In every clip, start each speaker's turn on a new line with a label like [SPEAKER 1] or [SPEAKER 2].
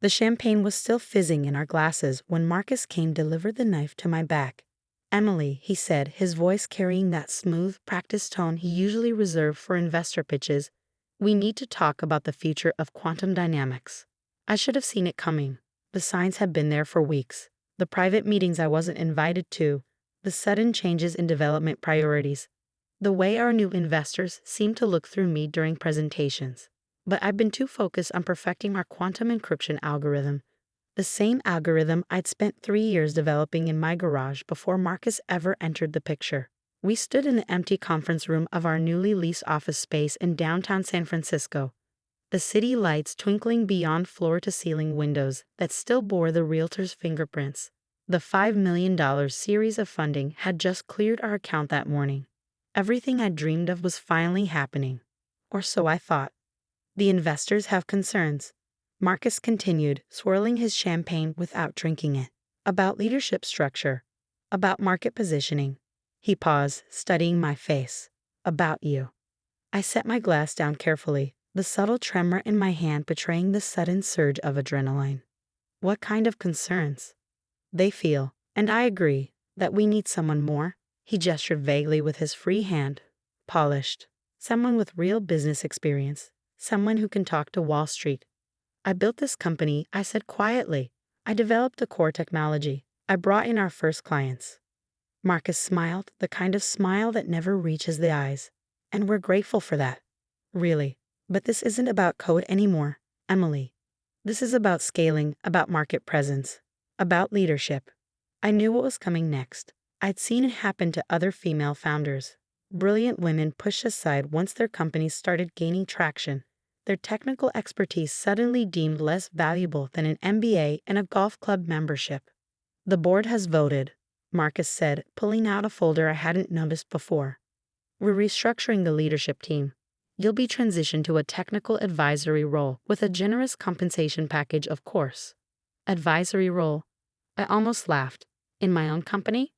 [SPEAKER 1] The champagne was still fizzing in our glasses when Marcus Kane delivered the knife to my back. "Emily," he said, his voice carrying that smooth, practiced tone he usually reserved for investor pitches, "we need to talk about the future of quantum dynamics." I should have seen it coming. The signs had been there for weeks. The private meetings I wasn't invited to, the sudden changes in development priorities, the way our new investors seemed to look through me during presentations. But I've been too focused on perfecting our quantum encryption algorithm, the same algorithm I'd spent 3 years developing in my garage before Marcus ever entered the picture. We stood in the empty conference room of our newly leased office space in downtown San Francisco, the city lights twinkling beyond floor-to-ceiling windows that still bore the realtor's fingerprints. The $5 million series of funding had just cleared our account that morning. Everything I dreamed of was finally happening. Or so I thought. "The investors have concerns," Marcus continued, swirling his champagne without drinking it. "About leadership structure. About market positioning." He paused, studying my face. "About you." I set my glass down carefully, the subtle tremor in my hand betraying the sudden surge of adrenaline. "What kind of concerns?" "They feel, and I agree, that we need someone more." He gestured vaguely with his free hand. "Polished. Someone with real business experience. Someone who can talk to Wall Street." "I built this company," I said quietly. "I developed the core technology. I brought in our first clients." Marcus smiled, the kind of smile that never reaches the eyes. "And we're grateful for that. Really. But this isn't about code anymore, Emily. This is about scaling, about market presence, about leadership." I knew what was coming next. I'd seen it happen to other female founders. Brilliant women pushed aside once their companies started gaining traction, their technical expertise suddenly deemed less valuable than an MBA and a golf club membership. "The board has voted," Marcus said, pulling out a folder I hadn't noticed before. "We're restructuring the leadership team. You'll be transitioned to a technical advisory role with a generous compensation package, of course." "Advisory role?" I almost laughed. "In my own company?"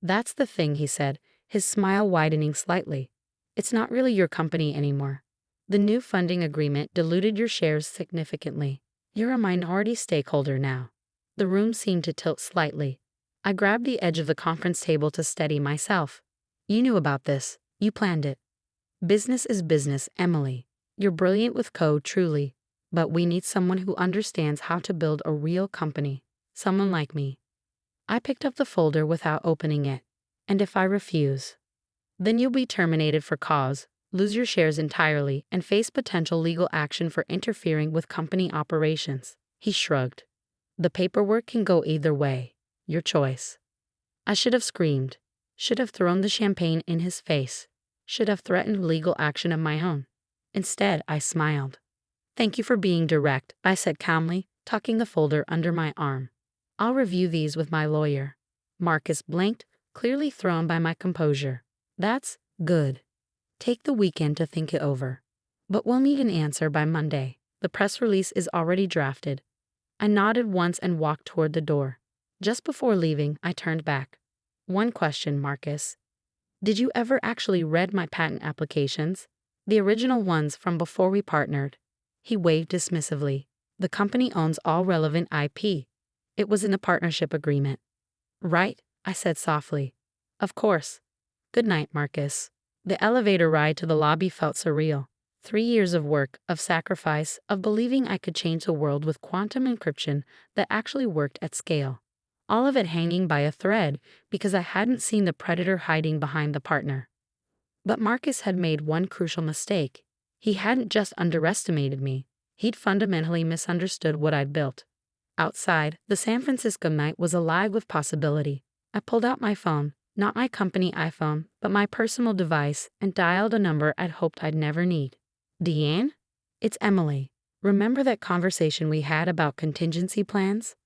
[SPEAKER 1] "That's the thing," he said, his smile widening slightly. "It's not really your company anymore. The new funding agreement diluted your shares significantly. You're a minority stakeholder now." The room seemed to tilt slightly. I grabbed the edge of the conference table to steady myself. "You knew about this. You planned it." "Business is business, Emily. You're brilliant with code, truly. But we need someone who understands how to build a real company. Someone like me." I picked up the folder without opening it. "And if I refuse?" "Then you'll be terminated for cause, lose your shares entirely, and face potential legal action for interfering with company operations." He shrugged. "The paperwork can go either way. Your choice." I should have screamed, should have thrown the champagne in his face, should have threatened legal action of my own. Instead, I smiled. "Thank you for being direct," I said calmly, tucking the folder under my arm. "I'll review these with my lawyer." Marcus blinked, clearly thrown by my composure. "That's good. Take the weekend to think it over. But we'll need an answer by Monday. The press release is already drafted." I nodded once and walked toward the door. Just before leaving, I turned back. "One question, Marcus. Did you ever actually read my patent applications? The original ones from before we partnered?" He waved dismissively. "The company owns all relevant IP. It was in the partnership agreement." "Right," I said softly. "Of course. Good night, Marcus." The elevator ride to the lobby felt surreal. 3 years of work, of sacrifice, of believing I could change the world with quantum encryption that actually worked at scale. All of it hanging by a thread because I hadn't seen the predator hiding behind the partner. But Marcus had made one crucial mistake. He hadn't just underestimated me. He'd fundamentally misunderstood what I'd built. Outside, the San Francisco night was alive with possibility. I pulled out my phone, not my company iPhone, but my personal device, and dialed a number I'd hoped I'd never need. "Deanne? It's Emily. Remember that conversation we had about contingency plans?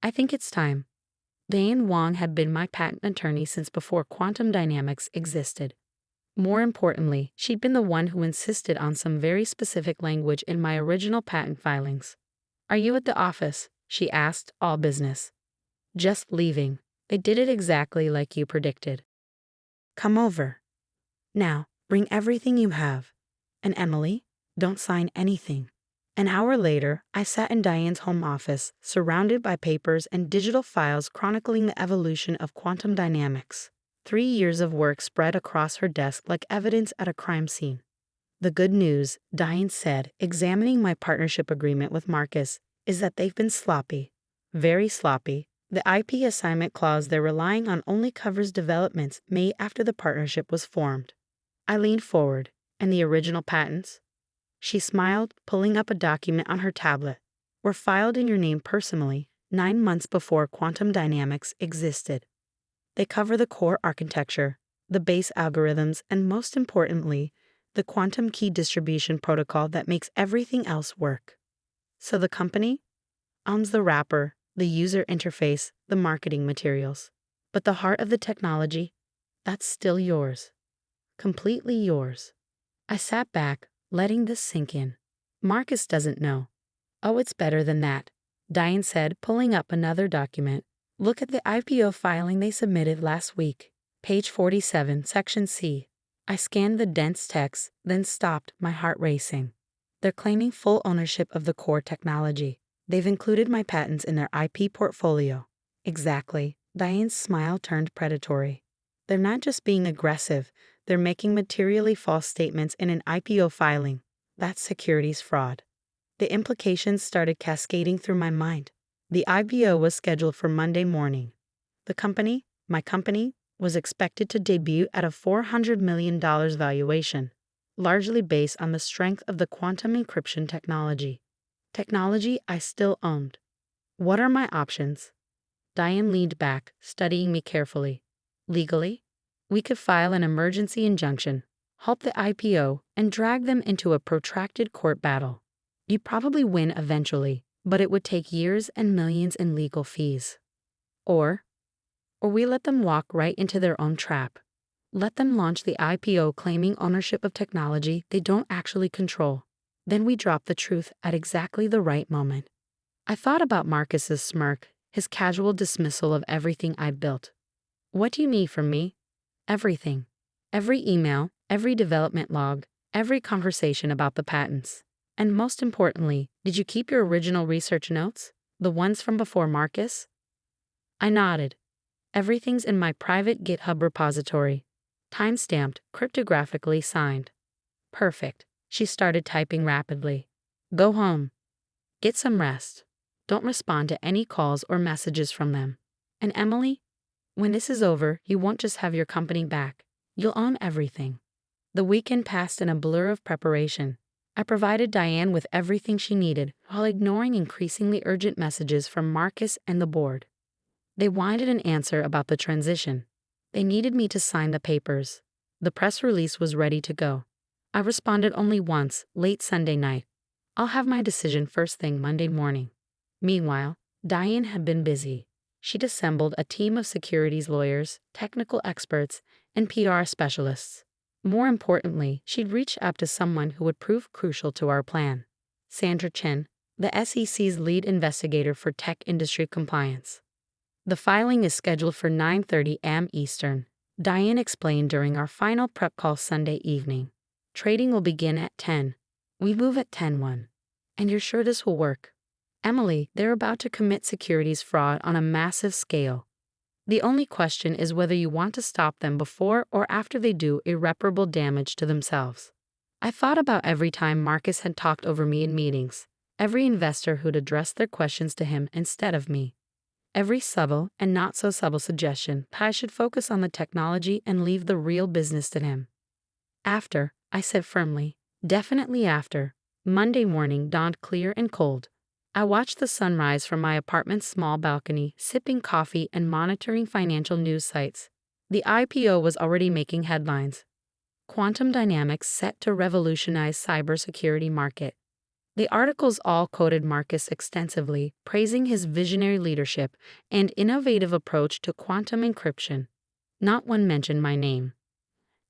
[SPEAKER 1] I think it's time." Diane Wong had been my patent attorney since before quantum dynamics existed. More importantly, she'd been the one who insisted on some very specific language in my original patent filings. "Are you at the office?" she asked, all business. "Just leaving. They did it exactly like you predicted." "Come over. Now, bring everything you have. And Emily, don't sign anything. An hour later, I sat in Diane's home office, surrounded by papers and digital files chronicling the evolution of quantum dynamics. 3 years of work spread across her desk like evidence at a crime scene. The good news, Diane said, examining my partnership agreement with Marcus, is that they've been sloppy. Very sloppy. The IP assignment clause they're relying on only covers developments made after the partnership was formed. I leaned forward. And the original patents? She smiled, pulling up a document on her tablet. Were filed in your name personally, 9 months before quantum dynamics existed. They cover the core architecture, the base algorithms, and most importantly, the quantum key distribution protocol that makes everything else work. So the company owns the wrapper, the user interface, the marketing materials. But the heart of the technology, that's still yours. Completely yours. I sat back, letting this sink in. Marcus doesn't know. Oh, it's better than that, Diane said, pulling up another document. Look at the IPO filing they submitted last week. Page 47, Section C. I scanned the dense text, then stopped, my heart racing. They're claiming full ownership of the core technology. They've included my patents in their IP portfolio. Exactly. Diane's smile turned predatory. They're not just being aggressive, they're making materially false statements in an IPO filing. That's securities fraud. The implications started cascading through my mind. The IPO was scheduled for Monday morning. The company, my company, was expected to debut at a $400 million valuation, largely based on the strength of the quantum encryption technology. Technology I still owned. What are my options? Diane leaned back, studying me carefully. Legally, we could file an emergency injunction, halt the IPO, and drag them into a protracted court battle. You'd probably win eventually, but it would take years and millions in legal fees. Or we let them walk right into their own trap. Let them launch the IPO claiming ownership of technology they don't actually control. Then we drop the truth at exactly the right moment. I thought about Marcus's smirk, his casual dismissal of everything I'd built. What do you need from me? Everything. Every email, every development log, every conversation about the patents. And most importantly, did you keep your original research notes? The ones from before Marcus? I nodded. Everything's in my private GitHub repository. Time-stamped, cryptographically signed. Perfect. She started typing rapidly. Go home. Get some rest. Don't respond to any calls or messages from them. And Emily, when this is over, you won't just have your company back. You'll own everything. The weekend passed in a blur of preparation. I provided Diane with everything she needed while ignoring increasingly urgent messages from Marcus and the board. They wanted an answer about the transition. They needed me to sign the papers. The press release was ready to go. I responded only once, late Sunday night. I'll have my decision first thing Monday morning. Meanwhile, Diane had been busy. She'd assembled a team of securities lawyers, technical experts, and PR specialists. More importantly, she'd reached out to someone who would prove crucial to our plan. Sandra Chen, the SEC's lead investigator for tech industry compliance. The filing is scheduled for 9:30 a.m. Eastern, Diane explained during our final prep call Sunday evening. Trading will begin at 10. We move at 10:01. And you're sure this will work? Emily, they're about to commit securities fraud on a massive scale. The only question is whether you want to stop them before or after they do irreparable damage to themselves. I thought about every time Marcus had talked over me in meetings, every investor who'd addressed their questions to him instead of me. Every subtle and not so subtle suggestion that I should focus on the technology and leave the real business to him. After, I said firmly, definitely after, Monday morning dawned clear and cold. I watched the sun rise from my apartment's small balcony, sipping coffee and monitoring financial news sites. The IPO was already making headlines. Quantum dynamics set to revolutionize cybersecurity market. The articles all quoted Marcus extensively, praising his visionary leadership and innovative approach to quantum encryption. Not one mentioned my name.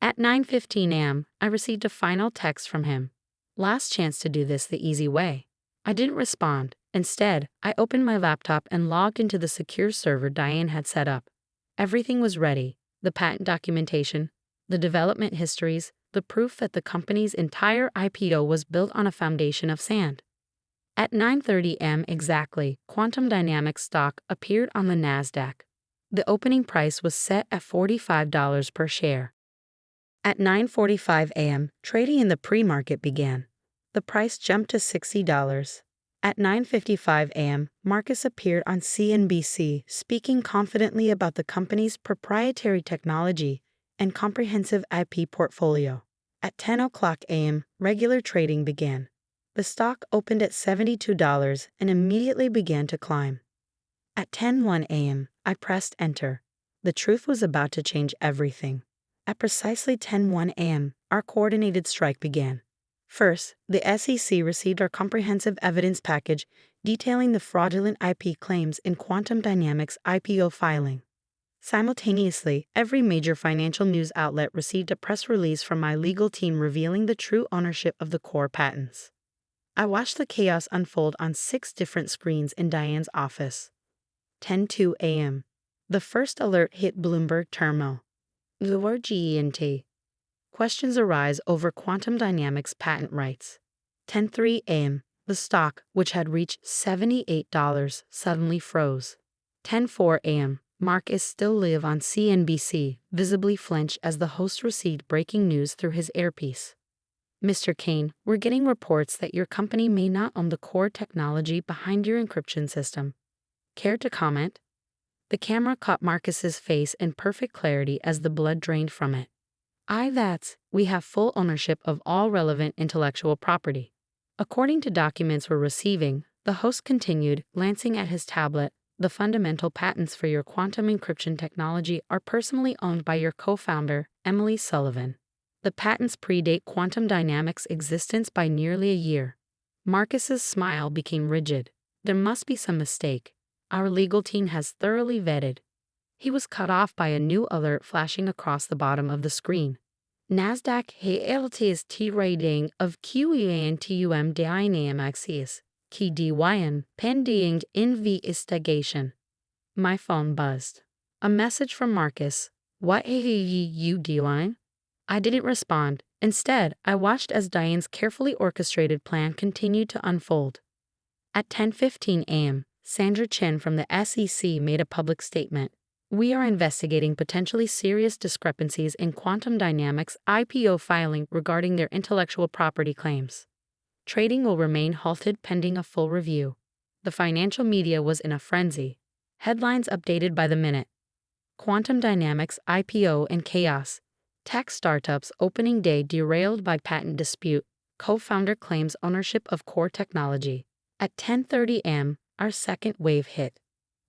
[SPEAKER 1] At 9:15 a.m., I received a final text from him. Last chance to do this the easy way. I didn't respond. Instead, I opened my laptop and logged into the secure server Diane had set up. Everything was ready: the patent documentation, the development histories, the proof that the company's entire IPO was built on a foundation of sand. At 9:30 am exactly, Quantum Dynamics stock appeared on the Nasdaq. The opening price was set at $45 per share. At 9:45 am, trading in the pre-market began. The price jumped to $60. At 9:55 am, Marcus appeared on CNBC speaking confidently about the company's proprietary technology and comprehensive IP portfolio. At 10:00 am, regular trading began. The stock opened at $72 and immediately began to climb. At 10:01 am, I pressed enter. The truth was about to change everything. At precisely 10:01 am, our coordinated strike began. First, the SEC received our comprehensive evidence package detailing the fraudulent IP claims in Quantum Dynamics' IPO filing. Simultaneously, every major financial news outlet received a press release from my legal team revealing the true ownership of the core patents. I watched the chaos unfold on 6 different screens in Diane's office. 10:02 am. The first alert hit Bloomberg Terminal. The word GENT. Questions arise over Quantum Dynamics patent rights. 10:03 am. The stock, which had reached $78, suddenly froze. 10:04 am. Marcus still live on CNBC, visibly flinch as the host received breaking news through his earpiece. Mr. Kane, we're getting reports that your company may not own the core technology behind your encryption system. Care to comment? The camera caught Marcus's face in perfect clarity as the blood drained from it. We have full ownership of all relevant intellectual property. According to documents we're receiving, the host continued, glancing at his tablet, the fundamental patents for your quantum encryption technology are personally owned by your co-founder, Emily Sullivan. The patents predate Quantum Dynamics' existence by nearly a year. Marcus's smile became rigid. There must be some mistake. Our legal team has thoroughly vetted. He was cut off by a new alert flashing across the bottom of the screen. Nasdaq HLTS rating of QENTUM Dynamics Key DYN pending investigation. My phone buzzed. A message from Marcus. What are you doing? I didn't respond. Instead, I watched as Diane's carefully orchestrated plan continued to unfold. At 10:15 am, Sandra Chen from the SEC made a public statement. We are investigating potentially serious discrepancies in Quantum Dynamics' IPO filing regarding their intellectual property claims. Trading will remain halted pending a full review. The financial media was in a frenzy. Headlines updated by the minute. Quantum Dynamics IPO in chaos. Tech startups opening day derailed by patent dispute. Co-founder claims ownership of core technology. At 10:30 am, our second wave hit.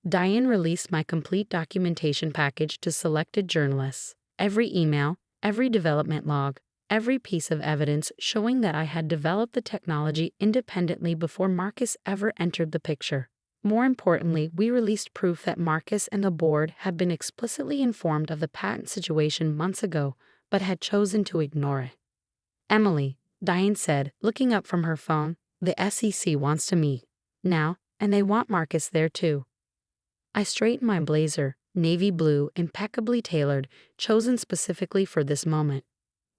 [SPEAKER 1] Diane released my complete documentation package to selected journalists. Every email, every development log, every piece of evidence showing that I had developed the technology independently before Marcus ever entered the picture. More importantly, we released proof that Marcus and the board had been explicitly informed of the patent situation months ago, but had chosen to ignore it. Emily, Diane said, looking up from her phone, the SEC wants to meet. Now, and they want Marcus there too. I straightened my blazer, navy blue, impeccably tailored, chosen specifically for this moment.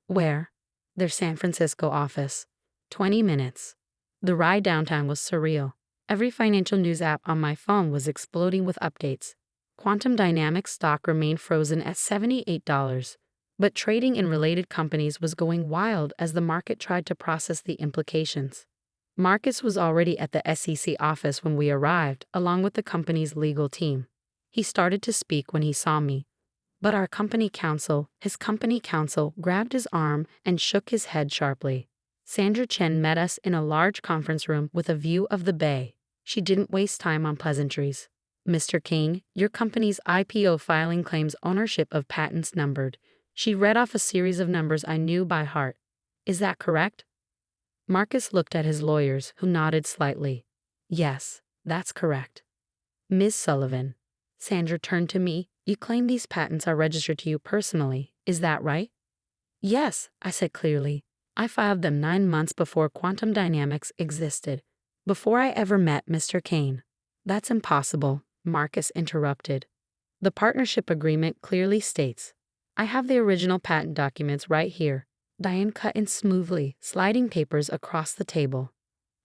[SPEAKER 1] Where? Their San Francisco office. 20 minutes. The ride downtown was surreal. Every financial news app on my phone was exploding with updates. Quantum Dynamics stock remained frozen at $78, but trading in related companies was going wild as the market tried to process the implications. Marcus was already at the SEC office when we arrived, along with the company's legal team. He started to speak when he saw me, but his company counsel, grabbed his arm and shook his head sharply. Sandra Chen met us in a large conference room with a view of the bay. She didn't waste time on pleasantries. Mr. Kane, your company's IPO filing claims ownership of patents numbered. She read off a series of numbers I knew by heart. Is that correct? Marcus looked at his lawyers, who nodded slightly. Yes, that's correct. Ms. Sullivan. Sandra turned to me. You claim these patents are registered to you personally, is that right? Yes, I said clearly. I filed them 9 months before Quantum Dynamics existed, before I ever met Mr. Kane. That's impossible, Marcus interrupted. The partnership agreement clearly states. I have the original patent documents right here. Diane cut in smoothly, sliding papers across the table.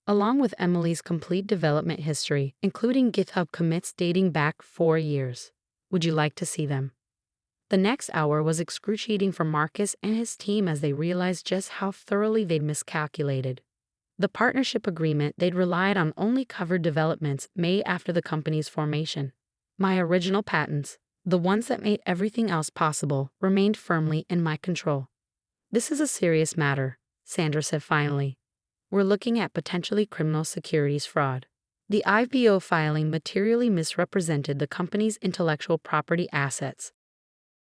[SPEAKER 1] along with Emily's complete development history, including GitHub commits dating back 4 years. Would you like to see them? The next hour was excruciating for Marcus and his team as they realized just how thoroughly they'd miscalculated. The partnership agreement they'd relied on only covered developments made after the company's formation. My original patents, the ones that made everything else possible, remained firmly in my control. This is a serious matter, Sandra said finally. We're looking at potentially criminal securities fraud. The IPO filing materially misrepresented the company's intellectual property assets.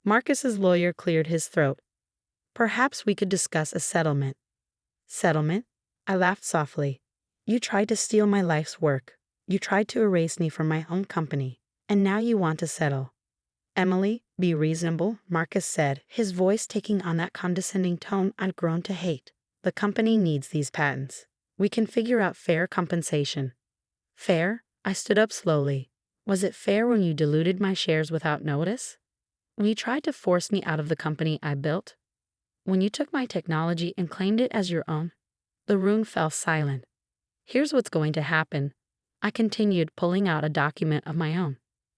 [SPEAKER 1] Marcus's lawyer cleared his throat. Perhaps we could discuss a settlement. Settlement? I laughed softly. You tried to steal my life's work. You tried to erase me from my own company. And now you want to settle. Emily, be reasonable, Marcus said, his voice taking on that condescending tone I'd grown to hate. The company needs these patents. We can figure out fair compensation. Fair? I stood up slowly. Was it fair when you diluted my shares without notice? When you tried to force me out of the company I built? When you took my technology and claimed it as your own? The room fell silent. Here's what's going to happen. I continued, pulling out a document of my own.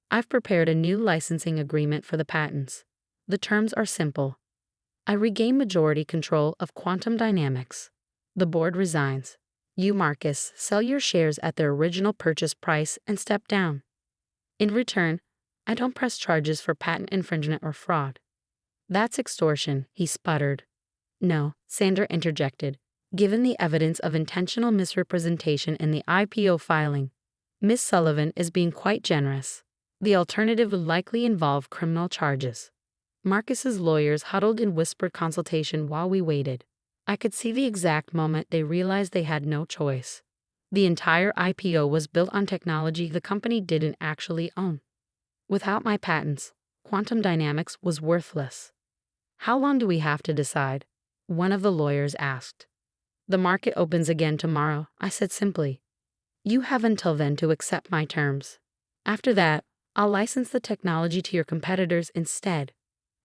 [SPEAKER 1] I've prepared a new licensing agreement for the patents. The terms are simple. I regain majority control of quantum dynamics. The board resigns. You, Marcus, sell your shares at their original purchase price and step down. In return, I don't press charges for patent infringement or fraud. That's extortion, he sputtered. No, Sandra interjected. Given the evidence of intentional misrepresentation in the IPO filing, Miss Sullivan is being quite generous. The alternative would likely involve criminal charges. Marcus's lawyers huddled in whispered consultation while we waited. I could see the exact moment they realized they had no choice. The entire IPO was built on technology the company didn't actually own. Without my patents, quantum dynamics was worthless. How long do we have to decide? One of the lawyers asked. The market opens again tomorrow, I said simply. You have until then to accept my terms. After that, I'll license the technology to your competitors instead.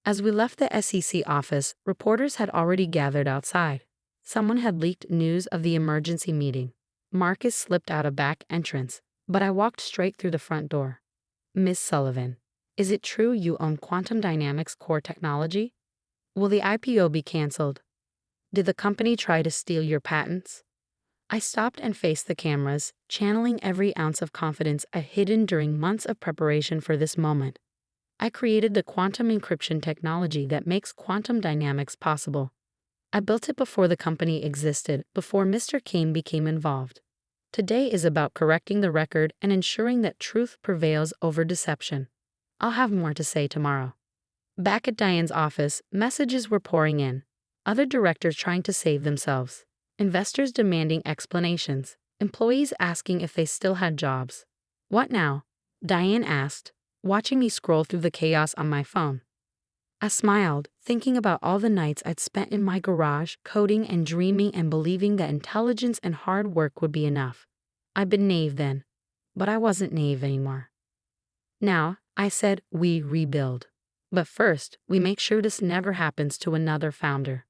[SPEAKER 1] As we left the SEC office, reporters had already gathered outside. Someone had leaked news of the emergency meeting. Marcus slipped out a back entrance, but I walked straight through the front door. Miss Sullivan, is it true you own quantum dynamics core technology? Will the IPO be canceled? Did the company try to steal your patents? I stopped and faced the cameras, channeling every ounce of confidence I'd hidden during months of preparation for this moment. I created the quantum encryption technology that makes quantum dynamics possible. I built it before the company existed, before Mr. Kane became involved. Today is about correcting the record and ensuring that truth prevails over deception. I'll have more to say tomorrow. Back at Diane's office, messages were pouring in. Other directors trying to save themselves. Investors demanding explanations. Employees asking if they still had jobs. What now? Diane asked, watching me scroll through the chaos on my phone. I smiled, thinking about all the nights I'd spent in my garage, coding and dreaming and believing that intelligence and hard work would be enough. I'd been naive then, but I wasn't naive anymore. Now, I said, we rebuild. But first, we make sure this never happens to another founder.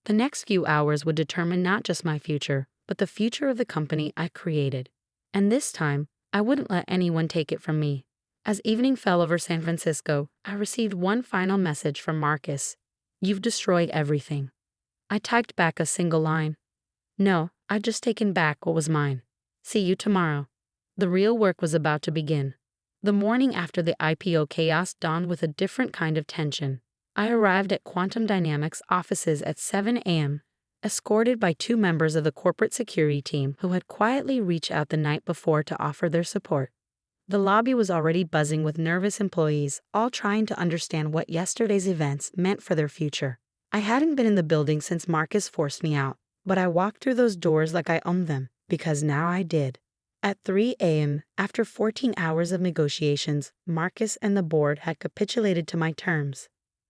[SPEAKER 1] The next few hours would determine not just my future, but the future of the company I created. And this time, I wouldn't let anyone take it from me. As evening fell over San Francisco, I received one final message from Marcus. You've destroyed everything. I typed back a single line. No, I'd just taken back what was mine. See you tomorrow. The real work was about to begin. The morning after the IPO chaos dawned with a different kind of tension. I arrived at Quantum Dynamics offices at 7 a.m., escorted by 2 members of the corporate security team who had quietly reached out the night before to offer their support. The lobby was already buzzing with nervous employees, all trying to understand what yesterday's events meant for their future. I hadn't been in the building since Marcus forced me out, but I walked through those doors like I owned them, because now I did. At 3 a.m., after 14 hours of negotiations, Marcus and the board had capitulated to my terms.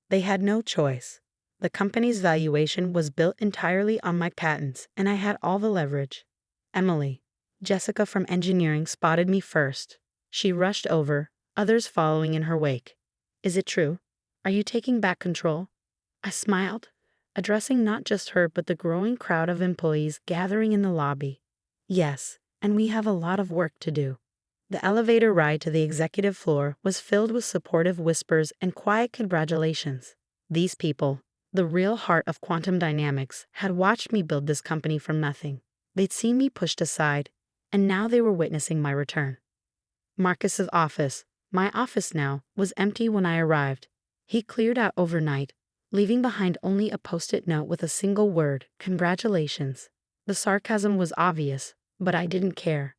[SPEAKER 1] They had no choice. The company's valuation was built entirely on my patents, and I had all the leverage. Emily, Jessica from engineering, spotted me first. She rushed over, others following in her wake. Is it true? Are you taking back control? I smiled, addressing not just her but the growing crowd of employees gathering in the lobby. Yes, and we have a lot of work to do. The elevator ride to the executive floor was filled with supportive whispers and quiet congratulations. These people, the real heart of quantum dynamics, had watched me build this company from nothing. They'd seen me pushed aside, and now they were witnessing my return. Marcus's office, my office now, was empty when I arrived. He cleared out overnight, leaving behind only a post-it note with a single word, "Congratulations." The sarcasm was obvious, but I didn't care.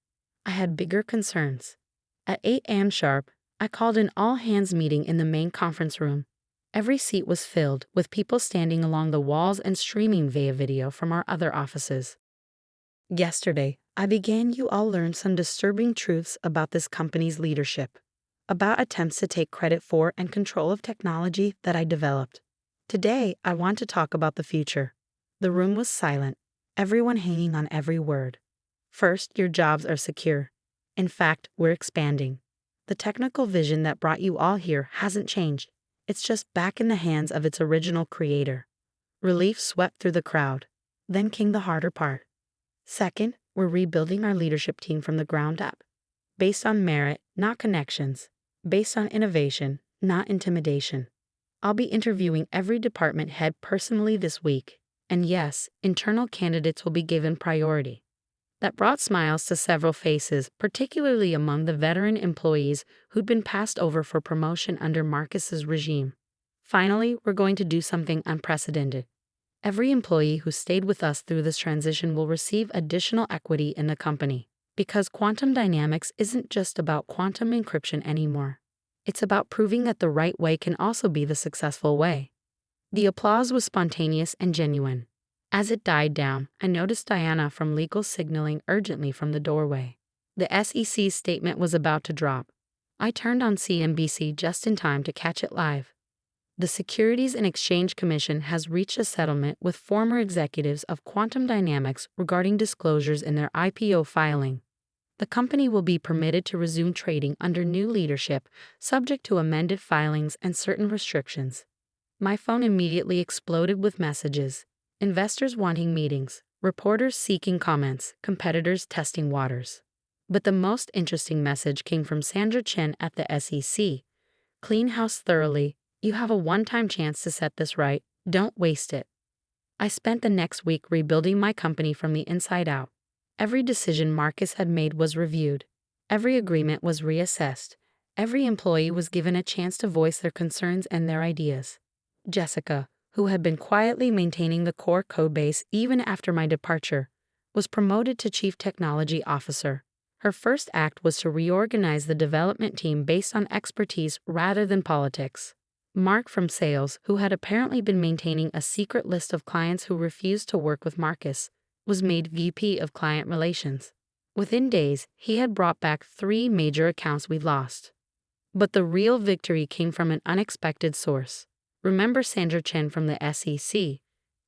[SPEAKER 1] I had bigger concerns. At 8 a.m. sharp, I called an all-hands meeting in the main conference room. Every seat was filled, with people standing along the walls and streaming via video from our other offices. Yesterday, I began you all learned some disturbing truths about this company's leadership, about attempts to take credit for and control of technology that I developed. Today, I want to talk about the future. The room was silent, everyone hanging on every word. First, your jobs are secure. In fact, we're expanding. The technical vision that brought you all here hasn't changed. It's just back in the hands of its original creator. Relief swept through the crowd. Then came the harder part. Second, we're rebuilding our leadership team from the ground up. Based on merit, not connections. Based on innovation, not intimidation. I'll be interviewing every department head personally this week. And yes, internal candidates will be given priority. That brought smiles to several faces, particularly among the veteran employees who'd been passed over for promotion under Marcus's regime. Finally, we're going to do something unprecedented. Every employee who stayed with us through this transition will receive additional equity in the company, because quantum dynamics isn't just about quantum encryption anymore. It's about proving that the right way can also be the successful way. The applause was spontaneous and genuine. As it died down, I noticed Diana from legal signaling urgently from the doorway. The SEC's statement was about to drop. I turned on CNBC just in time to catch it live. The Securities and Exchange Commission has reached a settlement with former executives of Quantum Dynamics regarding disclosures in their IPO filing. The company will be permitted to resume trading under new leadership, subject to amended filings and certain restrictions. My phone immediately exploded with messages. Investors wanting meetings, reporters seeking comments, competitors testing waters. But the most interesting message came from Sandra Chen at the SEC. Clean house thoroughly. You have a one-time chance to set this right. Don't waste it. I spent the next week rebuilding my company from the inside out. Every decision Marcus had made was reviewed. Every agreement was reassessed. Every employee was given a chance to voice their concerns and their ideas. Jessica, who had been quietly maintaining the core codebase even after my departure, was promoted to Chief Technology Officer. Her first act was to reorganize the development team based on expertise rather than politics. Mark from Sales, who had apparently been maintaining a secret list of clients who refused to work with Marcus, was made VP of Client Relations. Within days, he had brought back 3 major accounts we'd lost. But the real victory came from an unexpected source. Remember Sandra Chen from the SEC?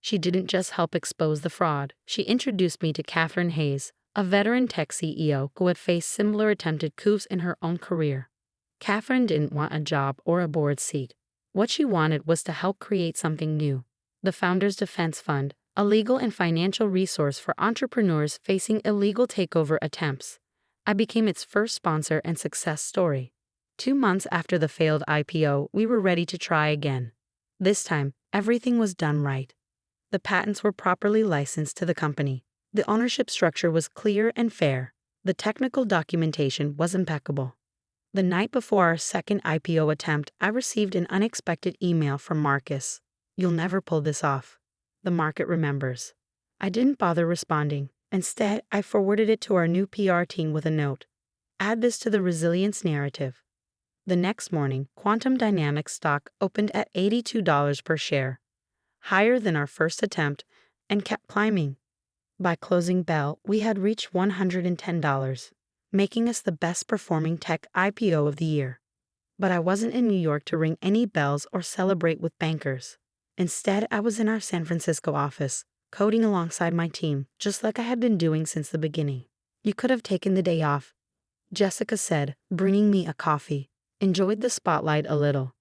[SPEAKER 1] She didn't just help expose the fraud. She introduced me to Catherine Hayes, a veteran tech CEO who had faced similar attempted coups in her own career. Catherine didn't want a job or a board seat. What she wanted was to help create something new. The Founders Defense Fund, a legal and financial resource for entrepreneurs facing illegal takeover attempts. I became its first sponsor and success story. 2 months after the failed IPO, we were ready to try again. This time, everything was done right. The patents were properly licensed to the company. The ownership structure was clear and fair. The technical documentation was impeccable. The night before our second IPO attempt, I received an unexpected email from Marcus. "You'll never pull this off. The market remembers." I didn't bother responding. Instead, I forwarded it to our new PR team with a note. Add this to the resilience narrative. The next morning, Quantum Dynamics stock opened at $82 per share, higher than our first attempt, and kept climbing. By closing bell, we had reached $110, making us the best performing tech IPO of the year. But I wasn't in New York to ring any bells or celebrate with bankers. Instead, I was in our San Francisco office, coding alongside my team, just like I had been doing since the beginning. "You could have taken the day off," Jessica said, bringing me a coffee. "Enjoyed the spotlight a little."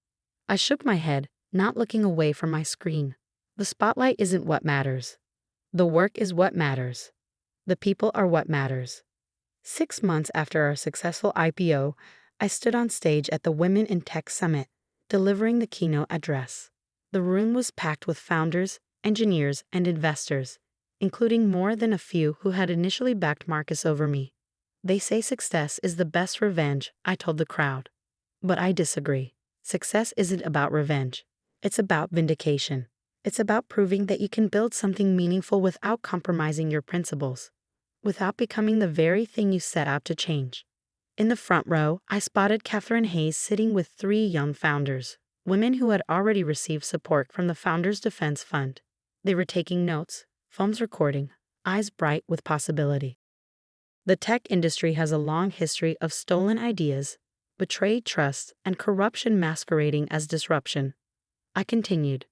[SPEAKER 1] I shook my head, not looking away from my screen. The spotlight isn't what matters. The work is what matters. The people are what matters. 6 months after our successful IPO, I stood on stage at the Women in Tech Summit, delivering the keynote address. The room was packed with founders, engineers, and investors, including more than a few who had initially backed Marcus over me. They say success is the best revenge, I told the crowd. But I disagree. Success isn't about revenge. It's about vindication. It's about proving that you can build something meaningful without compromising your principles, without becoming the very thing you set out to change. In the front row, I spotted Catherine Hayes sitting with 3 young founders, women who had already received support from the Founders Defense Fund. They were taking notes, phones recording, eyes bright with possibility. The tech industry has a long history of stolen ideas, betrayed trust, and corruption masquerading as disruption. I continued.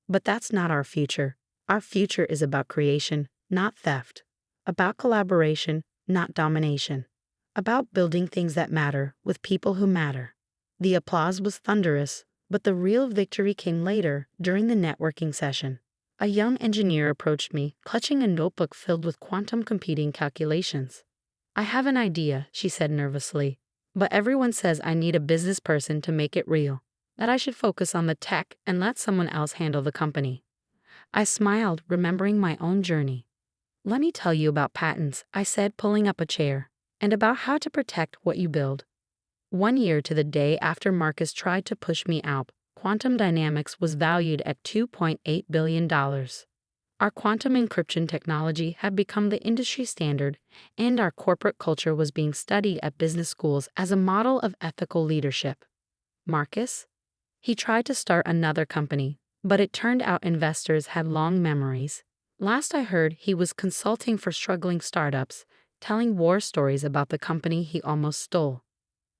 [SPEAKER 1] But that's not our future. Our future is about creation, not theft. About collaboration, not domination. About building things that matter with people who matter. The applause was thunderous, but the real victory came later, during the networking session. A young engineer approached me, clutching a notebook filled with quantum computing calculations. I have an idea, she said nervously, but everyone says I need a business person to make it real, that I should focus on the tech and let someone else handle the company. I smiled, remembering my own journey. Let me tell you about patents, I said, pulling up a chair, and about how to protect what you build. 1 year to the day after Marcus tried to push me out, quantum dynamics was valued at $2.8 billion. Our quantum encryption technology had become the industry standard, and our corporate culture was being studied at business schools as a model of ethical leadership. Marcus? He tried to start another company, but it turned out investors had long memories. Last I heard, he was consulting for struggling startups, telling war stories about the company he almost stole.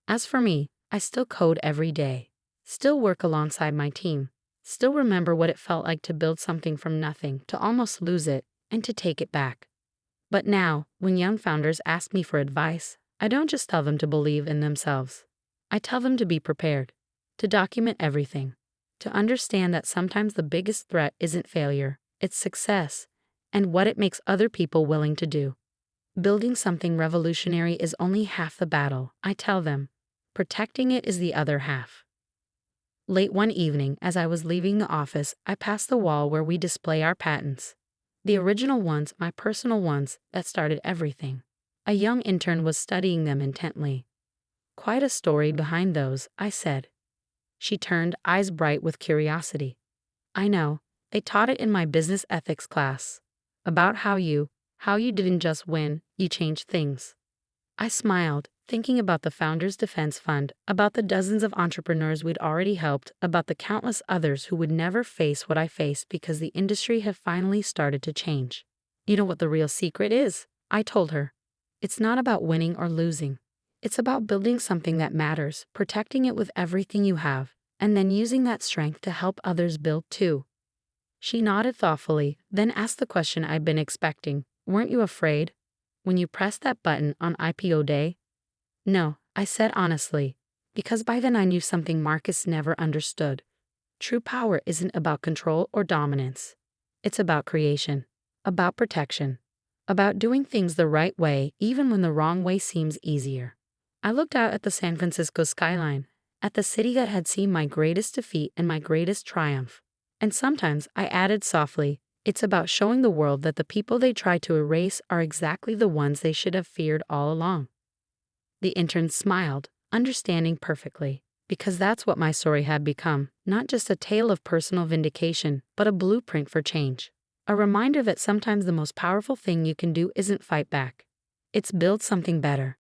[SPEAKER 1] As for me, I still code every day, still work alongside my team, still remember what it felt like to build something from nothing, to almost lose it, and to take it back. But now, when young founders ask me for advice, I don't just tell them to believe in themselves. I tell them to be prepared, to document everything, to understand that sometimes the biggest threat isn't failure, it's success, and what it makes other people willing to do. Building something revolutionary is only half the battle, I tell them. Protecting it is the other half. Late one evening, as I was leaving the office, I passed the wall where we display our patents. The original ones, my personal ones, that started everything. A young intern was studying them intently. Quite a story behind those, I said. She turned, eyes bright with curiosity. I know, they taught it in my business ethics class. About how you didn't just win, you changed things. I smiled, thinking about the Founders Defense Fund, about the dozens of entrepreneurs we'd already helped, about the countless others who would never face what I faced because the industry had finally started to change. You know what the real secret is? I told her. It's not about winning or losing. It's about building something that matters, protecting it with everything you have, and then using that strength to help others build too. She nodded thoughtfully, then asked the question I'd been expecting. Weren't you afraid when you pressed that button on IPO day? No, I said honestly, because by then I knew something Marcus never understood. True power isn't about control or dominance. It's about creation, about protection, about doing things the right way even when the wrong way seems easier. I looked out at the San Francisco skyline, at the city that had seen my greatest defeat and my greatest triumph. And sometimes I added softly, it's about showing the world that the people they try to erase are exactly the ones they should have feared all along. The intern smiled, understanding perfectly, because that's what my story had become, not just a tale of personal vindication, but a blueprint for change. A reminder that sometimes the most powerful thing you can do isn't fight back. It's build something better.